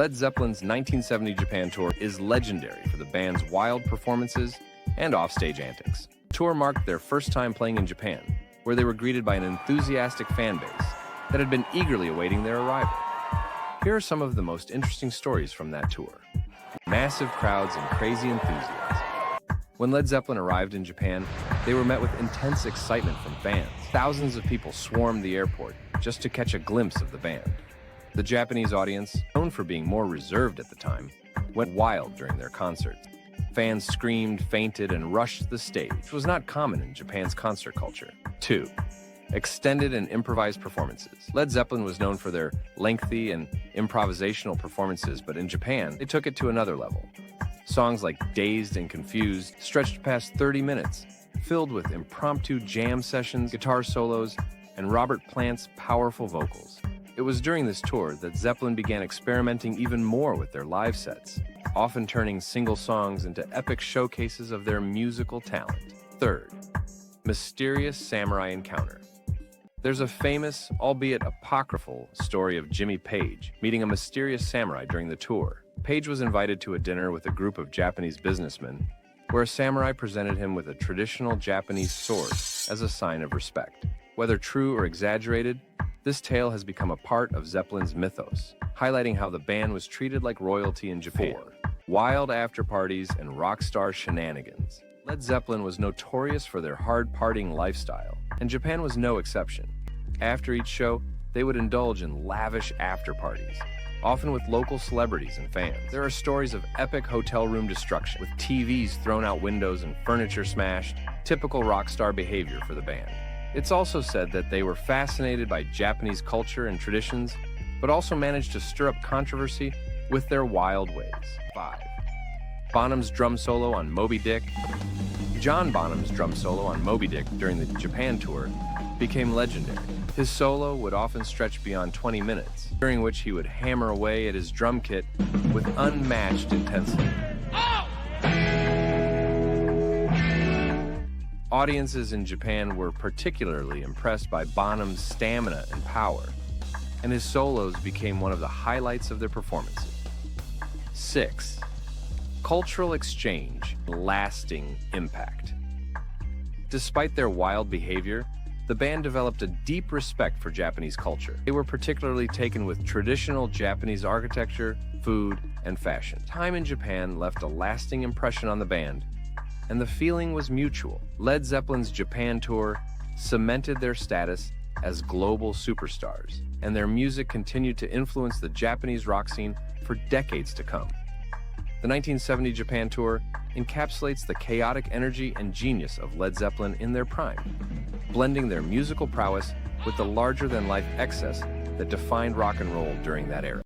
Led Zeppelin's 1970 Japan tour is legendary for the band's wild performances and offstage antics. The tour marked their first time playing in Japan, where they were greeted by an enthusiastic fan base that had been eagerly awaiting their arrival. Here are some of the most interesting stories from that tour. Massive crowds and crazy enthusiasm. When Led Zeppelin arrived in Japan, they were met with intense excitement from fans. Thousands of people swarmed the airport just to catch a glimpse of the band. The Japanese audience, known for being more reserved at the time, went wild during their concerts. Fans screamed, fainted, and rushed the stage, which was not common in Japan's concert culture. 2. Extended and improvised performances. Led Zeppelin was known for their lengthy and improvisational performances, but in Japan, they took it to another level. Songs like Dazed and Confused stretched past 30 minutes, filled with impromptu jam sessions, guitar solos, and Robert Plant's powerful vocals. It was during this tour that Zeppelin began experimenting even more with their live sets, often turning single songs into epic showcases of their musical talent. 3rd, mysterious samurai encounter. There's a famous, albeit apocryphal, story of Jimmy Page meeting a mysterious samurai during the tour. Page was invited to a dinner with a group of Japanese businessmen, where a samurai presented him with a traditional Japanese sword as a sign of respect. Whether true or exaggerated, this tale has become a part of Zeppelin's mythos, highlighting how the band was treated like royalty in Japan. 4. Wild after-parties and rock star shenanigans. Led Zeppelin was notorious for their hard-partying lifestyle, and Japan was no exception. After each show, they would indulge in lavish after-parties, often with local celebrities and fans. There are stories of epic hotel room destruction, with TVs thrown out windows and furniture smashed, typical rock star behavior for the band. It's also said that they were fascinated by Japanese culture and traditions, but also managed to stir up controversy with their wild ways. 5. Bonham's drum solo on Moby Dick. John Bonham's drum solo on Moby Dick during the Japan tour became legendary. His solo would often stretch beyond 20 minutes, during which he would hammer away at his drum kit with unmatched intensity. Audiences in Japan were particularly impressed by Bonham's stamina and power, and his solos became one of the highlights of their performances. 6. Cultural exchange, lasting impact. Despite their wild behavior, the band developed a deep respect for Japanese culture. They were particularly taken with traditional Japanese architecture, food, and fashion. Time in Japan left a lasting impression on the band, and the feeling was mutual. Led Zeppelin's Japan tour cemented their status as global superstars, and their music continued to influence the Japanese rock scene for decades to come. The 1970 Japan tour encapsulates the chaotic energy and genius of Led Zeppelin in their prime, blending their musical prowess with the larger-than-life excess that defined rock and roll during that era.